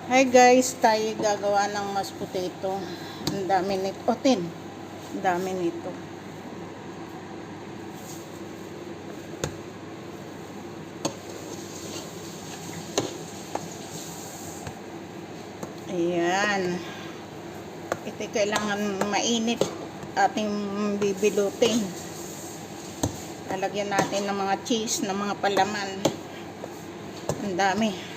Hi guys, tayo gagawa ng mashed potato. Ang dami nito. Ang dami nito. Ayan. Ito kailangan mainit ating bibilutin. Lalagyan natin ng mga cheese, ng mga palaman. Ang dami.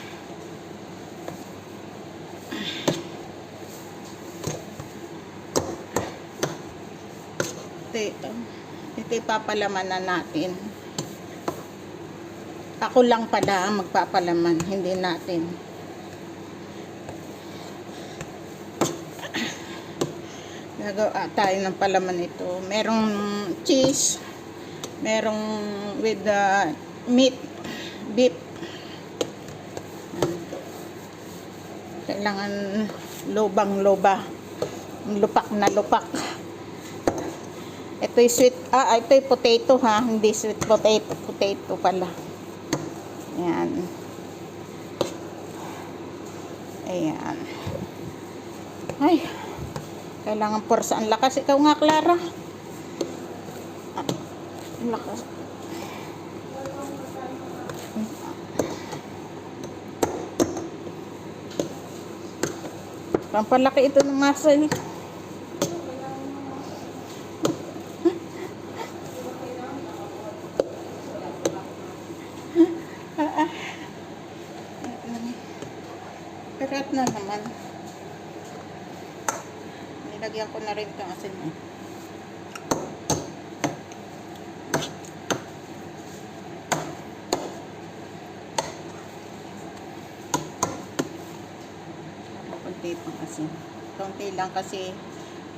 Ito ipapalaman na natin. Ako lang pala ang magpapalaman, hindi natin. Gagawa tayo ng palaman ito. Merong cheese, merong with meat, beef. Kailangan lobang-loba. Lupak na lupak. Ito'y ito'y potato ha, hindi sweet potato, potato pala. Ayan. Ayan. Ay, kailangan porsa. Ang lakas. Ikaw nga, Clara. Ang lakas. Pampalaki ito ng masa. Perat na naman. Nilagyan ko na rin itong asin mo. Kunti itong asin. Kunti lang kasi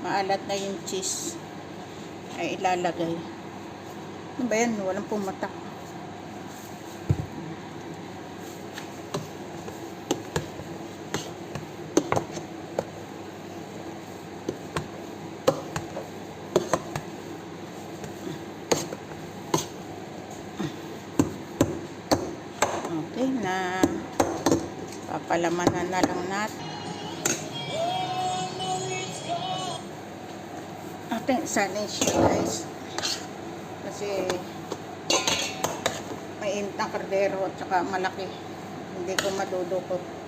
maalat na yung cheese ay ilalagay. Ano ba yan? Walang pumatak. Okay na. Papalamanan na lang natin. Ating isanin siya guys. Kasi mainit ang kardero at saka malaki. Hindi ko madudukot.